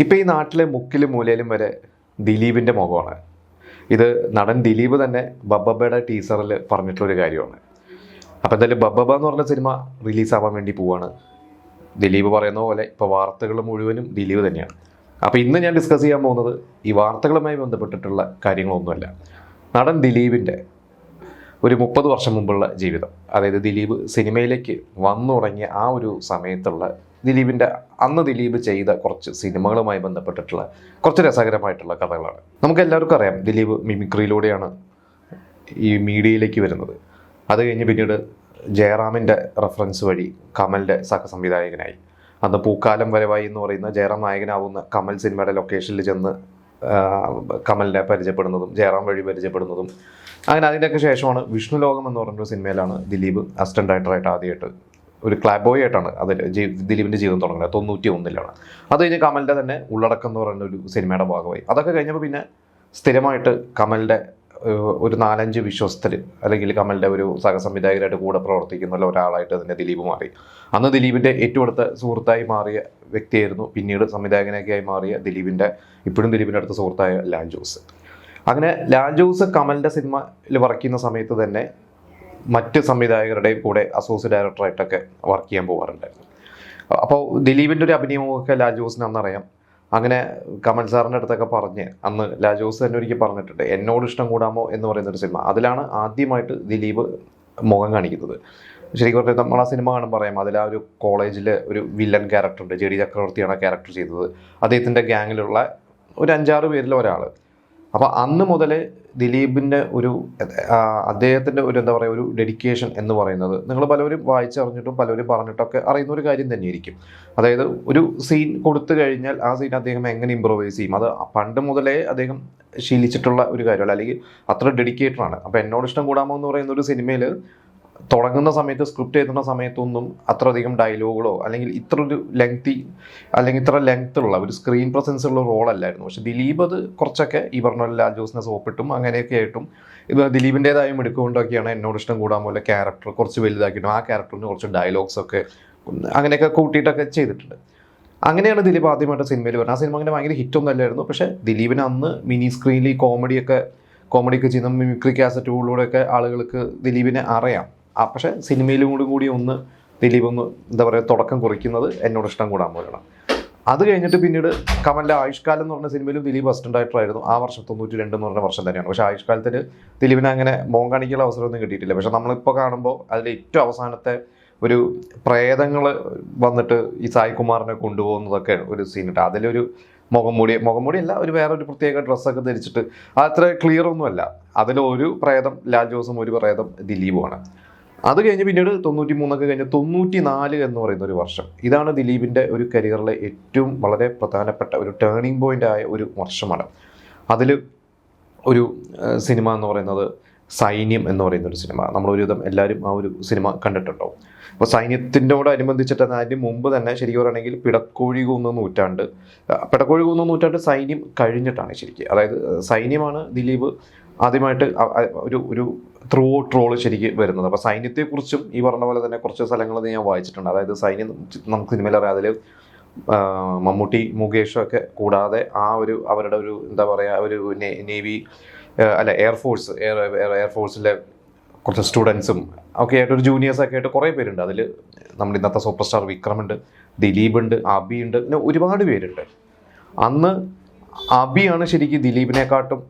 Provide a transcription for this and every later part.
ഇപ്പം ഈ നാട്ടിലെ മുക്കിലും മൂലയിലും വരെ ദിലീപിൻ്റെ മുഖമാണ്. ഇത് നടൻ ദിലീപ് തന്നെ ബബ്ബയുടെ ടീസറിൽ പറഞ്ഞിട്ടുള്ളൊരു കാര്യമാണ്. അപ്പോൾ എന്തായാലും ബബ്ബ എന്ന് പറഞ്ഞ സിനിമ റിലീസാവാൻ വേണ്ടി പോവാണ്. ദിലീപ് പറയുന്ന പോലെ ഇപ്പോൾ വാർത്തകൾ മുഴുവനും ദിലീപ് തന്നെയാണ്. അപ്പോൾ ഇന്ന് ഞാൻ ഡിസ്കസ് ചെയ്യാൻ പോകുന്നത് ഈ വാർത്തകളുമായി ബന്ധപ്പെട്ടിട്ടുള്ള കാര്യങ്ങളൊന്നുമല്ല. നടൻ ദിലീപിൻ്റെ ഒരു 30 വർഷം മുമ്പുള്ള ജീവിതം, അതായത് ദിലീപ് സിനിമയിലേക്ക് വന്നു തുടങ്ങിയ ആ ഒരു സമയത്തുള്ള അന്ന് ദിലീപ് ചെയ്ത കുറച്ച് സിനിമകളുമായി ബന്ധപ്പെട്ടിട്ടുള്ള കുറച്ച് രസകരമായിട്ടുള്ള കഥകളാണ്. നമുക്ക് എല്ലാവർക്കും അറിയാം, ദിലീപ് മിമിക്രിയിലൂടെയാണ് ഈ മീഡിയയിലേക്ക് വരുന്നത്. അത് കഴിഞ്ഞ് പിന്നീട് ജയറാമിൻ്റെ റെഫറൻസ് വഴി കമലിൻ്റെ സഹസംവിധായകനായി. അന്ന് പൂക്കാലം വരവായി എന്ന് പറയുന്ന ജയറാം നായകനാവുന്ന കമൽ സിനിമയുടെ ലൊക്കേഷനിൽ ചെന്ന് കമലിനെ പരിചയപ്പെടുന്നതും ജയറാം വഴി പരിചയപ്പെടുന്നതും. അങ്ങനെ അതിൻ്റെയൊക്കെ ശേഷമാണ് വിഷ്ണു ലോകം എന്ന് പറഞ്ഞൊരു സിനിമയിലാണ് ദിലീപ് അസിസ്റ്റന്റ് ഡയറക്ടറായിട്ട് ആദ്യമായിട്ട് ഒരു ക്ലാബ് ബോയ് ആയിട്ടാണ് അതിൽ ദിലീപിൻ്റെ ജീവിതം തുടങ്ങുന്നത്. 91 അത് കഴിഞ്ഞ് കമലിൻ്റെ തന്നെ ഉള്ളടക്കം എന്ന് പറയുന്ന ഒരു സിനിമയുടെ ഭാഗമായി. അതൊക്കെ കഴിഞ്ഞപ്പോൾ പിന്നെ സ്ഥിരമായിട്ട് കമലിൻ്റെ ഒരു 4-5 വിശ്വസ്തർ അല്ലെങ്കിൽ കമലിൻ്റെ ഒരു സഹസംവിധായകരായിട്ട് കൂടെ പ്രവർത്തിക്കുന്ന ഒരാളായിട്ട് തന്നെ ദിലീപ് മാറി. അന്ന് ദിലീപിൻ്റെ ഏറ്റവും അടുത്ത സുഹൃത്തായി മാറിയ വ്യക്തിയായിരുന്നു പിന്നീട് സംവിധായകനൊക്കെയായി മാറിയ ഇപ്പോഴും ദിലീപിൻ്റെ അടുത്ത സുഹൃത്തായ ലാൽ ജോസ്. അങ്ങനെ ലാൽ ജോസ് കമലിൻ്റെ സിനിമയിൽ വർക്ക് ചെയ്യുന്ന സമയത്ത് തന്നെ മറ്റ് സംവിധായകരുടെയും കൂടെ അസോസിയേറ്റ് ഡയറക്ടറായിട്ടൊക്കെ വർക്ക് ചെയ്യാൻ പോകാറുണ്ടായിരുന്നു. അപ്പോൾ ദിലീപിൻ്റെ ഒരു അഭിനയമൊക്കെ ലാൽ ജോസിന് അന്നറിയാം. അങ്ങനെ കമൽ സാറിൻ്റെ അടുത്തൊക്കെ പറഞ്ഞ് അന്ന് ലാൽ ജോസ് തന്നെ ഒരിക്കൽ പറഞ്ഞിട്ടുണ്ട്, എന്നോട് ഇഷ്ടം കൂടാമോ എന്ന് പറയുന്നൊരു സിനിമ. അതിലാണ് ആദ്യമായിട്ട് ദിലീപ് മുഖം കാണിക്കുന്നത്. ശരിക്കും പറഞ്ഞാൽ നമ്മൾ ആ സിനിമ കാണുമ്പോൾ പറയാം, അതിൽ ആ ഒരു കോളേജിൽ ഒരു വില്ലൻ ക്യാരക്ടറുണ്ട്, ജെ ഡി ചക്രവർത്തിയാണ് ആ ക്യാരക്ടർ ചെയ്തത്. അദ്ദേഹത്തിൻ്റെ ഗ്യാങ്ങിലുള്ള ഒരു 5-6 പേരിൽ ഒരാൾ. അപ്പോൾ അന്ന് മുതൽ ദിലീപിൻ്റെ അദ്ദേഹത്തിൻ്റെ ഒരു എന്താ പറയുക, ഒരു ഡെഡിക്കേഷൻ എന്ന് പറയുന്നത് നിങ്ങൾ പലരും വായിച്ചറിഞ്ഞിട്ടും പലരും പറഞ്ഞിട്ടൊക്കെ അറിയുന്ന ഒരു കാര്യം തന്നെയായിരിക്കും. അതായത് ഒരു സീൻ കൊടുത്തു കഴിഞ്ഞാൽ ആ സീൻ അദ്ദേഹം എങ്ങനെ ഇമ്പ്രൂവൈസ് ചെയ്യും, അത് പണ്ട് മുതലേ അദ്ദേഹം ശീലിച്ചിട്ടുള്ള ഒരു കാര്യമല്ല, അല്ലെങ്കിൽ അത്ര ഡെഡിക്കേറ്റഡാണ്. അപ്പോൾ എന്നോട് ഇഷ്ടം കൂടാമോ എന്ന് പറയുന്ന ഒരു സിനിമയിൽ തുടങ്ങുന്ന സമയത്ത് സ്ക്രിപ്റ്റ് എഴുതുന്ന സമയത്തൊന്നും അത്രയധികം ഡയലോഗുകളോ അല്ലെങ്കിൽ ഇത്ര ലെങ്ത് ഉള്ള ഒരു സ്ക്രീൻ പ്രസൻസ് ഉള്ള റോളല്ലായിരുന്നു. പക്ഷെ ദിലീപ് അത് കുറച്ചൊക്കെ ഈ പറഞ്ഞ ലാൽ ജോസിനെ സോപ്പിട്ടും അങ്ങനെയൊക്കെ ആയിട്ടും ഇത് ദിലീപിൻ്റെതായ മിടുക്കൊണ്ടൊക്കെയാണ് എന്നോട് ഇഷ്ടം കൂടാൻ പോലെ ക്യാരക്ടർ കുറച്ച് വലുതാക്കിയിട്ടും ആ ക്യാരക്ടറിന് കുറച്ച് ഡയലോഗ്സൊക്കെ അങ്ങനെയൊക്കെ കൂട്ടിയിട്ടൊക്കെ ചെയ്തിട്ടുണ്ട്. അങ്ങനെയാണ് ദിലീപ് ആദ്യമായിട്ട് സിനിമയിൽ വരുന്നത്. ആ സിനിമ അങ്ങനെ ഭയങ്കര ഹിറ്റൊന്നും അല്ലായിരുന്നു. പക്ഷേ ദിലീപിന് അന്ന് മിനി സ്ക്രീനിൽ ഈ കോമഡിയൊക്കെ ചെയ്യുന്ന മിമിക്രി കാസറ്റുകളിലൂടെയൊക്കെ ആളുകൾക്ക് ദിലീപിനെ അറിയാം. പക്ഷേ സിനിമയിലും കൂടി ദിലീപ് എന്താ പറയുക തുടക്കം കുറിക്കുന്നത് എന്നോട് ഇഷ്ടം കൂടാൻ പോലെയാണ്. അത് കഴിഞ്ഞിട്ട് പിന്നീട് കമലിൻ്റെ ആയുഷ്കാലം എന്ന് പറഞ്ഞ സിനിമയിലും ദിലീപ് അസിസ്റ്റന്റ് ഡയറക്ടറായിരുന്നു. ആ വർഷം 92 എന്ന് പറഞ്ഞ വർഷം തന്നെയാണ്. പക്ഷേ ആയുഷ്കാലത്തിൽ ദിലീപിനെ അങ്ങനെ മോൻ കാണിക്കാനുള്ള അവസരമൊന്നും കിട്ടിയിട്ടില്ല. പക്ഷെ നമ്മളിപ്പോൾ കാണുമ്പോൾ അതിൽ ഏറ്റവും അവസാനത്തെ ഒരു പ്രേതങ്ങൾ വന്നിട്ട് ഈ സായികുമാറിനെ കൊണ്ടുപോകുന്നതൊക്കെ ഒരു സീനിട്ട് അതിലൊരു മുഖംമൂടി അല്ല, വേറൊരു പ്രത്യേക ഡ്രസ്സൊക്കെ ധരിച്ചിട്ട് അത്ര ക്ലിയർ ഒന്നുമല്ല. അതിലൊരു പ്രേതം ലാൽ ജോസും ഒരു പ്രേതം ദിലീപുമാണ്. അത് കഴിഞ്ഞ് പിന്നീട് 93 കഴിഞ്ഞ് 94 എന്ന് പറയുന്ന ഒരു വർഷം, ഇതാണ് ദിലീപിൻ്റെ ഒരു കരിയറിലെ ഏറ്റവും വളരെ പ്രധാനപ്പെട്ട ഒരു ടേണിംഗ് പോയിന്റ് ആയ ഒരു വർഷമാണ്. അതിൽ ഒരു സിനിമ എന്ന് പറയുന്നത് സൈന്യം എന്ന് പറയുന്നൊരു സിനിമ. നമ്മളൊരുവിധം എല്ലാവരും ആ ഒരു സിനിമ കണ്ടിട്ടുണ്ടോ? അപ്പോൾ സൈന്യത്തിനോടനുബന്ധിച്ചിട്ട് അതിന് മുമ്പ് തന്നെ ശരിക്കും പറയുകയാണെങ്കിൽ പിടക്കോഴി കൂന്ന നൂറ്റാണ്ട് സൈന്യം കഴിഞ്ഞിട്ടാണ് ശരിക്കും. അതായത് സൈന്യമാണ് ദിലീപ് ആദ്യമായിട്ട് ഒരു ത്രൂ ഔട്ട് റോള് ശരിക്കും വരുന്നത്. അപ്പോൾ സൈന്യത്തെക്കുറിച്ചും ഈ പറഞ്ഞ പോലെ തന്നെ കുറച്ച് സ്ഥലങ്ങൾ ഞാൻ വായിച്ചിട്ടുണ്ട്. അതായത് സൈന്യം നമുക്ക് സിനിമയിൽ അറിയാം, അതിൽ മമ്മൂട്ടി മുകേഷും ഒക്കെ കൂടാതെ അവരുടെ ഒരു എന്താ പറയുക ഒരു നേവി അല്ല എയർഫോഴ്സിലെ കുറച്ച് സ്റ്റുഡൻസും ഒക്കെ ആയിട്ട് ഒരു ജൂനിയേഴ്സൊക്കെ ആയിട്ട് കുറേ പേരുണ്ട്. അതിൽ നമ്മുടെ ഇന്നത്തെ സൂപ്പർ സ്റ്റാർ വിക്രമുണ്ട്, ദിലീപുണ്ട്, അബിയുണ്ട്, പിന്നെ ഒരുപാട് പേരുണ്ട്. അന്ന് അബിയാണ് ശരിക്കും ദിലീപിനെക്കാട്ടും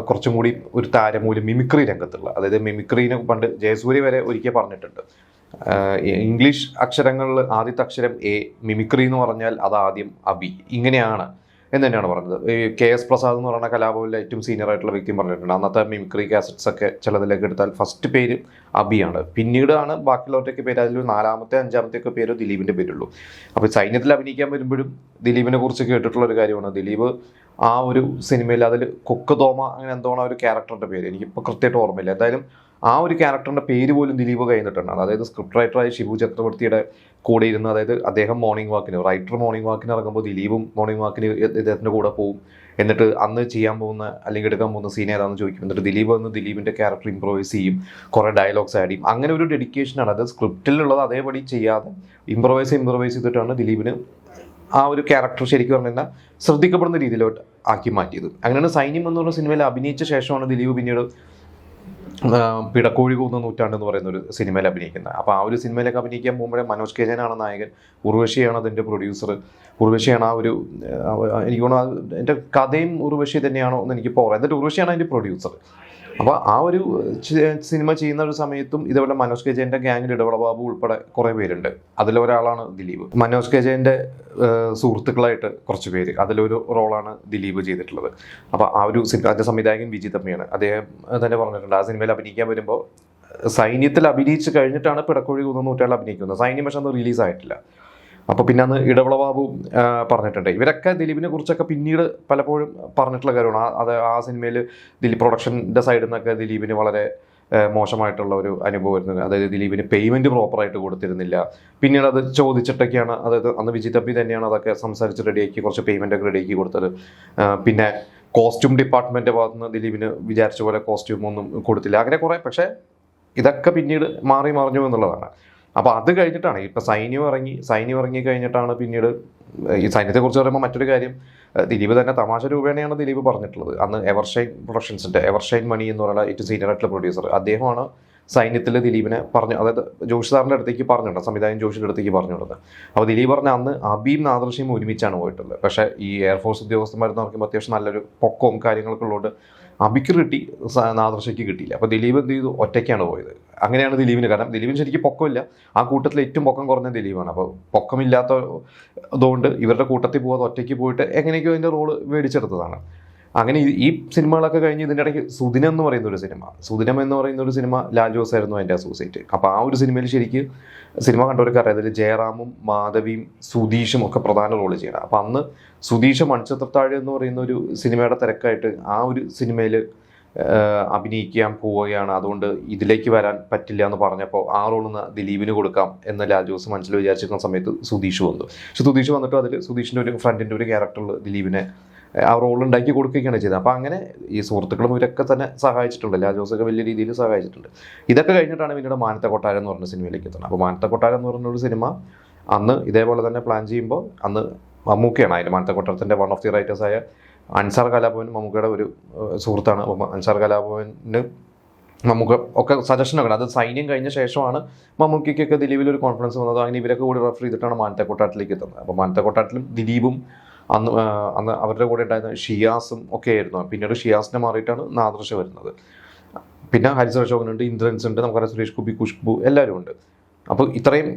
കുറച്ചും കൂടി ഒരു താരമൂല്യം മിമിക്രി രംഗത്തുള്ള. അതായത് മിമിക്രീനെ പണ്ട് ജയസൂര്യ വരെ ഒരിക്കൽ പറഞ്ഞിട്ടുണ്ട്, ഇംഗ്ലീഷ് അക്ഷരങ്ങളിൽ ആദ്യത്തെ അക്ഷരം എ, മിമിക്രി എന്ന് പറഞ്ഞാൽ അത് ആദ്യം അബി, ഇങ്ങനെയാണ് എന്ന് തന്നെയാണ് പറഞ്ഞത്. ഈ KS പ്രസാദ് എന്ന് പറയുന്ന കലാഭവനിലെ ഏറ്റവും സീനിയർ ആയിട്ടുള്ള വ്യക്തി പറഞ്ഞിട്ടുണ്ട്, അന്നത്തെ മിമിക്രി കാസറ്റ്സ് ഒക്കെ ചിലതിലേക്ക് എടുത്താൽ ഫസ്റ്റ് പേര് അബിയാണ്, പിന്നീടാണ് ബാക്കിയുള്ളവരുടെയൊക്കെ പേര്. അതിൽ 4-ാമത്തെ 5-ാമത്തെ ഒക്കെ പേര് ദിലീപിൻ്റെ പേരുള്ളൂ. അപ്പോൾ സൈന്യത്തിൽ അഭിനയിക്കാൻ വരുമ്പോഴും ദിലീപിനെ കുറിച്ച് കേട്ടിട്ടുള്ളൊരു കാര്യമാണ്. ദിലീപ് ആ ഒരു സിനിമയിൽ അതിൽ കൊക്ക് തോമ അങ്ങനെ എന്തോണം ഒരു ക്യാരക്ടറിൻ്റെ പേര് എനിക്കിപ്പോൾ കൃത്യമായിട്ട് ഓർമ്മയില്ല. എന്തായാലും ആ ഒരു ക്യാരക്ടറിൻ്റെ പേര് പോലും ദിലീപ് കഴിഞ്ഞിട്ടുണ്ട്. അതായത് സ്ക്രിപ്റ്റ് റൈറ്ററായ ഷിബു ചക്രവർത്തിയുടെ കൂടെ ഇരുന്ന്, അതായത് അദ്ദേഹം മോർണിംഗ് വാക്കിന് ഇറങ്ങുമ്പോൾ ദിലീപും മോർണിംഗ് വാക്കിന് ഇദ്ദേഹത്തിൻ്റെ കൂടെ പോകും. എന്നിട്ട് അന്ന് ചെയ്യാൻ പോകുന്ന അല്ലെങ്കിൽ എടുക്കാൻ പോകുന്ന സീൻ ഏതാണെന്ന് ചോദിക്കും. എന്നിട്ട് ദിലീപ് വന്ന് ദിലീപിൻ്റെ ക്യാരക്ടർ ഇംപ്രൂവൈസ് ചെയ്യും, കുറേ ഡയലോഗ്സ് ആഡ് ചെയ്യും. അങ്ങനെ ഒരു ഡെഡിക്കേഷനാണ്. അത് സ്ക്രിപ്റ്റിലുള്ളത് അതേപടി ചെയ്യാതെ ഇംപ്രൂവൈസ് ചെയ്തിട്ടാണ് ദിലീപിന് ആ ഒരു ക്യാരക്ടർ ശരിക്കും പറഞ്ഞു കഴിഞ്ഞാൽ ശ്രദ്ധിക്കപ്പെടുന്ന രീതിയിലോട്ട് ആക്കി മാറ്റിയത്. അങ്ങനെയാണ് സൈന്യം എന്ന് പറഞ്ഞ സിനിമയിൽ അഭിനയിച്ച ശേഷമാണ് ദിലീപ് പിന്നീട് പിടക്കോഴി കൂന്ന നൂറ്റാണ്ട് എന്ന് പറയുന്ന ഒരു സിനിമയിൽ അഭിനയിക്കുന്നത്. അപ്പോൾ ആ ഒരു സിനിമയിലൊക്കെ അഭിനയിക്കാൻ പോകുമ്പോഴേ മനോജ് കെ ജയനാണ് നായകൻ, ഉർവശിയാണ് അതിൻ്റെ പ്രൊഡ്യൂസർ, ഉർവശിയാണ് ആ ഒരു എനിക്ക് തോന്നുന്നു എൻ്റെ കഥയും ഉർവശി തന്നെയാണോ എന്ന് എനിക്കിപ്പോൾ പറയാം. എന്നിട്ട് ഉർവശിയാണ് അതിൻ്റെ പ്രൊഡ്യൂസർ. അപ്പോൾ ആ ഒരു സിനിമ ചെയ്യുന്ന ഒരു സമയത്തും ഇതേപോലെ മനോജ് കെ ജയൻ്റെ ഗ്യാങ്ങിൽ ഇടവള ബാബു ഉൾപ്പെടെ കുറേ പേരുണ്ട്. അതിലൊരാളാണ് ദിലീപ്. മനോജ് കെ ജയൻ്റെ സുഹൃത്തുക്കളായിട്ട് കുറച്ച് പേര്, അതിലൊരു റോളാണ് ദിലീപ് ചെയ്തിട്ടുള്ളത്. അപ്പോൾ ആ ഒരു സിനിമ അതിൻ്റെ സംവിധായകൻ വിജി തമ്മിയാണ്. അദ്ദേഹം തന്നെ പറഞ്ഞിട്ടുണ്ട് ആ സിനിമയിൽ അഭിനയിക്കാൻ വരുമ്പോൾ സൈന്യത്തിൽ അഭിനയിച്ച് കഴിഞ്ഞിട്ടാണ് പിടക്കോഴി കൂന്ന നൂറ്റാണ്ടിൽ അഭിനയിക്കുന്നത്. സൈന്യം പക്ഷെ അന്ന് റിലീസായിട്ടില്ല. അപ്പോൾ പിന്നെ അന്ന് ഇടവള ബാബു പറഞ്ഞിട്ടുണ്ട്. ഇവരൊക്കെ ദിലീപിനെ കുറിച്ചൊക്കെ പിന്നീട് പലപ്പോഴും പറഞ്ഞിട്ടുള്ള കാര്യമാണ്. അത് ആ സിനിമയിൽ ദിലീപ് പ്രൊഡക്ഷൻ്റെ സൈഡിൽ നിന്നൊക്കെ ദിലീപിന് വളരെ മോശമായിട്ടുള്ള ഒരു അനുഭവം വരുന്നത്. അതായത് ദിലീപിന് പേയ്മെൻറ്റ് പ്രോപ്പറായിട്ട് കൊടുത്തിരുന്നില്ല. പിന്നീട് അത് ചോദിച്ചിട്ടൊക്കെയാണ്, അതായത് അന്ന് വിജി തമ്പി തന്നെയാണ് അതൊക്കെ സംസാരിച്ച് റെഡിയാക്കി കുറച്ച് പേയ്മെൻറ്റൊക്കെ റെഡിയാക്കി കൊടുത്തത്. പിന്നെ കോസ്റ്റ്യൂം ഡിപ്പാർട്ട്മെൻറ്റ് ഭാഗത്ത് നിന്ന് ദിലീപിന് വിചാരിച്ച പോലെ കോസ്റ്റ്യൂം ഒന്നും കൊടുത്തില്ല. അങ്ങനെ കുറേ, പക്ഷേ ഇതൊക്കെ പിന്നീട് മാറി മറിഞ്ഞു എന്നുള്ളതാണ്. അപ്പോൾ അത് കഴിഞ്ഞിട്ടാണ് ഇപ്പോൾ സൈന്യം ഇറങ്ങി കഴിഞ്ഞിട്ടാണ് പിന്നീട് ഈ സൈന്യത്തെക്കുറിച്ച് പറയുമ്പോൾ മറ്റൊരു കാര്യം, ദിലീപ് തന്നെ തമാശ രൂപേണയാണ് ദിലീപ് പറഞ്ഞിട്ടുള്ളത്. അന്ന് എവർഷൈൻ പ്രൊഡക്ഷൻസിൻ്റെ എവർഷൈൻ മണി എന്ന് പറയുന്ന ഏറ്റവും സീനിയർ ആയിട്ടുള്ള പ്രൊഡ്യൂസർ, അദ്ദേഹമാണ് സൈന്യത്തിൽ ദിലീപിനെ പറഞ്ഞു, അതായത് ജോഷി സാറിൻ്റെ അടുത്തേക്ക് പറഞ്ഞിട്ടുണ്ട്, സംവിധായകൻ ജോഷിയുടെ അടുത്തേക്ക് പറഞ്ഞിട്ടുണ്ട്. അപ്പോൾ ദിലീപ് പറഞ്ഞ അന്ന് അബിയും നാദർശിയും ഒരുമിച്ചാണ് പോയിട്ടുള്ളത്. പക്ഷേ ഈ എയർഫോഴ്സ് ഉദ്യോഗസ്ഥന്മാരെന്ന് നോക്കുമ്പോൾ അത്യാവശ്യം നല്ലൊരു പൊക്കവും കാര്യങ്ങളൊക്കെ ഉള്ളതുകൊണ്ട് അബിക്ക് കിട്ടി, നാദർശയ്ക്ക് കിട്ടിയില്ല. അപ്പോൾ ദിലീപ് എന്ത് ചെയ്തു, ഒറ്റയ്ക്കാണ് പോയത്. അങ്ങനെയാണ് ദിലീപിന്, കാരണം ദിലീപിന് ശരിക്കും പൊക്കമില്ല. ആ കൂട്ടത്തിൽ ഏറ്റവും പൊക്കം കുറഞ്ഞ ദിലീപാണ്. അപ്പോൾ പൊക്കമില്ലാത്തതുകൊണ്ട് ഇവരുടെ കൂട്ടത്തിൽ പോകാതെ ഒറ്റയ്ക്ക് പോയിട്ട് എങ്ങനെയൊക്കെയോ അതിൻ്റെ റോള് മേടിച്ചെടുത്തതാണ്. അങ്ങനെ ഈ സിനിമകളൊക്കെ കഴിഞ്ഞ് ഇതിൻ്റെ ഇടയ്ക്ക് സുദിനം എന്ന് പറയുന്ന ഒരു സിനിമ ലാൽ ജോസ് ആയിരുന്നു അതിൻ്റെ അസോസിയേറ്റ്. അപ്പോൾ ആ ഒരു സിനിമയിൽ ശരിക്കും സിനിമ കണ്ടവർക്ക് അറിയാം, അതിൽ ജയറാമും മാധവിയും സുധീഷും ഒക്കെ പ്രധാന റോള് ചെയ്യണം. അപ്പോൾ അന്ന് സുധീഷ് മൺചത്രത്താഴ് എന്ന് പറയുന്ന ഒരു സിനിമയുടെ തിരക്കായിട്ട് ആ ഒരു സിനിമയിൽ അഭിനയിക്കാൻ പോവുകയാണ്. അതുകൊണ്ട് ഇതിലേക്ക് വരാൻ പറ്റില്ല എന്ന് പറഞ്ഞപ്പോൾ ആ റോളിന്ന് ദിലീപിന് കൊടുക്കാം എന്ന് ലാൽ ജോസ് മനസ്സിൽ വിചാരിച്ചിരിക്കുന്ന സമയത്ത് സുധീഷ് വന്നു. പക്ഷെ സുധീഷ് വന്നിട്ട് അതിൽ സുധീഷിൻ്റെ ഒരു ഫ്രണ്ടിൻ്റെ ഒരു ക്യാരക്ടറിൽ ദിലീപിനെ ആ റോൾ ഉണ്ടാക്കി കൊടുക്കുകയാണ് ചെയ്തത്. അപ്പോൾ അങ്ങനെ ഈ സുഹൃത്തുക്കളും ഇവരൊക്കെ തന്നെ സഹായിച്ചിട്ടുണ്ട്. ലാൽ ജോസൊക്കെ വലിയ രീതിയിൽ സഹായിച്ചിട്ടുണ്ട്. ഇതൊക്കെ കഴിഞ്ഞിട്ടാണ് പിന്നീട് മാനത്തെ കൊട്ടാരം എന്ന് പറഞ്ഞ സിനിമയിലേക്ക് എത്തുന്നത്. അപ്പോൾ മാനത്തെ കൊട്ടാരം എന്ന് പറഞ്ഞൊരു സിനിമ അന്ന് ഇതേപോലെ തന്നെ പ്ലാൻ ചെയ്യുമ്പോൾ അന്ന് മമ്മൂക്കയാണ് അതിൻ്റെ മാനത്തെ കൊട്ടാരത്തിൻ്റെ വൺ ഓഫ് ദി റൈറ്റേഴ്സായ അൻസാർ കലാഭവൻ മമ്മൂക്കയുടെ ഒരു സുഹൃത്താണ്. അൻസാർ കലാഭവന് മമ്മൂക്ക ഒക്കെ സജഷനൊക്കെ, അത് സൈന്യം കഴിഞ്ഞ ശേഷമാണ് മമ്മൂക്കൊക്കെ ദിലീപിൽ ഒരു കോൺഫിഡൻസ് വന്നത്. അങ്ങനെ ഇവരൊക്കെ കൂടി റെഫർ ചെയ്തിട്ടാണ് മാനത്തെ കൊട്ടാരത്തിലേക്ക് എത്തുന്നത്. അപ്പോൾ മാനത്തെ കൊട്ടാരത്തിലും ദിലീപും അന്ന് അവരുടെ കൂടെ ഉണ്ടായിരുന്ന ഷിയാസും ഒക്കെ ആയിരുന്നു. പിന്നീട് ഷിയാസിനെ മാറിയിട്ടാണ് നാദർഷ വരുന്നത്. പിന്നെ ഹരിസ് അശോകനുണ്ട്, ഇന്ദ്രൻസ് ഉണ്ട്, നമുക്കറിയാം സുരേഷ് ഗോപി, കുഷ്ബു എല്ലാവരും ഉണ്ട്. അപ്പോൾ ഇത്രയും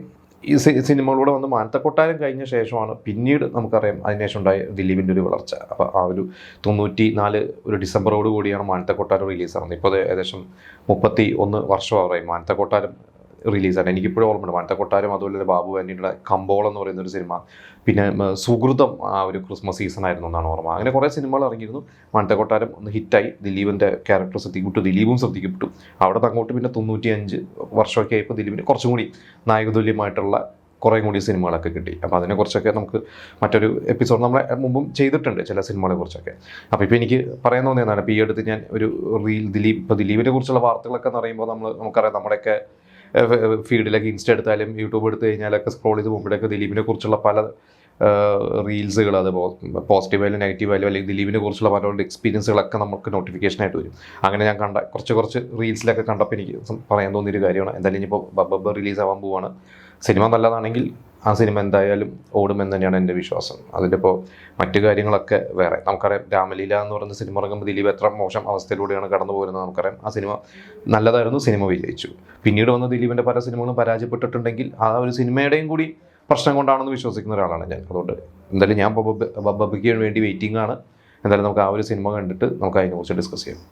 ഈ സിനിമകളിലൂടെ വന്ന് മാനത്തെ കൊട്ടാരം കഴിഞ്ഞ ശേഷമാണ് പിന്നീട് നമുക്കറിയാം അതിനുശേഷം ഉണ്ടായ ദിലീപിൻ്റെ ഒരു വളർച്ച. അപ്പോൾ ആ ഒരു 94 ഒരു ഡിസംബറോട് കൂടിയാണ് മാനത്തെ കൊട്ടാരം റിലീസാകുന്നത്. ഇപ്പോൾ ഏകദേശം 31 വർഷമാറായി മാനത്തെ കൊട്ടാരം റിലീസാണ്. എനിക്കിപ്പോഴും ഓർമ്മയുണ്ട് മാനത്തെ കൊട്ടാരം, അതുപോലെ തന്നെ ബാബു ആൻ്റിയുടെ കമ്പോളം എന്ന് പറയുന്നൊരു സിനിമ, പിന്നെ സുഹൃതം ആ ഒരു ക്രിസ്മസ് സീസൺ ആയിരുന്നു എന്നാണ് ഓർമ്മ. അങ്ങനെ കുറേ സിനിമകൾ ഇറങ്ങിയിരുന്നു. മാനത്തെ കൊട്ടാരം ഒന്ന് ഹിറ്റായി, ദിലീപിൻ്റെ ക്യാരക്ടർ ശ്രദ്ധിക്കപ്പെട്ടു, ദിലീപും ശ്രദ്ധിക്കപ്പെട്ടു. അവിടെ അങ്ങോട്ട് പിന്നെ 95 വർഷമൊക്കെ ആയപ്പോൾ ദിലീപിന് കുറച്ചും കൂടി നായകതുല്യമായിട്ടുള്ള കുറേ കൂടി സിനിമകളൊക്കെ കിട്ടി. അപ്പോൾ അതിനെക്കുറിച്ചൊക്കെ നമുക്ക് മറ്റൊരു എപ്പിസോഡ് നമ്മളെ മുമ്പും ചെയ്തിട്ടുണ്ട് ചില സിനിമകളെ കുറിച്ചൊക്കെ. അപ്പോൾ ഇപ്പോൾ എനിക്ക് പറയാൻ തോന്നിയതാണ്, ഇപ്പോൾ ഈ അടുത്ത് ഞാൻ ഒരു ദിലീപിനെ കുറിച്ചുള്ള വാർത്തകളൊക്കെ എന്ന് പറയുമ്പോൾ നമുക്കറിയാം നമ്മുടെയൊക്കെ ഫീഡിലൊക്കെ ഇൻസ്റ്റ എടുത്താലും യൂട്യൂബ് എടുത്തു കഴിഞ്ഞാലൊക്കെ സ്ക്രോൾ ചെയ്ത് പോകുമ്പോഴൊക്കെ ദിലീപിനെ കുറിച്ചുള്ള പല റീൽസുകൾ, അത് പോസിറ്റീവായാലും നെഗറ്റീവായാലും അല്ലെങ്കിൽ ദിലീപിനെ കുറിച്ചുള്ള പല എക്സ്പീരിയൻസുകളൊക്കെ നമുക്ക് നോട്ടിഫിക്കേഷനായിട്ട് വരും. അങ്ങനെ ഞാൻ കണ്ട കുറച്ച് റീൽസിലൊക്കെ കണ്ടപ്പോൾ എനിക്ക് പറയാൻ തോന്നിയൊരു കാര്യമാണ്. എന്തായാലും ഇനിയിപ്പോൾ ബബ്ബ റിലീസാവാൻ പോവുകയാണ്. സിനിമ നല്ലതാണെങ്കിൽ ആ സിനിമ എന്തായാലും ഓടുമെന്ന് തന്നെയാണ് എൻ്റെ വിശ്വാസം. അതിൻ്റെ ഇപ്പോൾ മറ്റു കാര്യങ്ങളൊക്കെ വേറെ നമുക്കറിയാം. രാമലീല എന്ന് പറയുന്ന സിനിമ ഇറങ്ങുമ്പോൾ ദിലീപ് എത്ര മോശം അവസ്ഥയിലൂടെയാണ് കടന്നു പോകുന്നത് നമുക്കറിയാം. ആ സിനിമ നല്ലതായിരുന്നു, സിനിമ വിജയിച്ചു. പിന്നീട് വന്ന ദിലീപിൻ്റെ പല സിനിമകളും പരാജയപ്പെട്ടിട്ടുണ്ടെങ്കിൽ ആ ഒരു സിനിമയുടെയും കൂടി പ്രശ്നം കൊണ്ടാണെന്ന് വിശ്വസിക്കുന്ന ഒരാളാണ് ഞാൻ. അതുകൊണ്ട് എന്തായാലും ഞാൻ ബബ്ബയ്ക്ക് വേണ്ടി വെയിറ്റിംഗ് ആണ്. എന്തായാലും നമുക്ക് ആ ഒരു സിനിമ കണ്ടിട്ട് നമുക്ക് അതിനെക്കുറിച്ച് ഡിസ്കസ് ചെയ്യാം.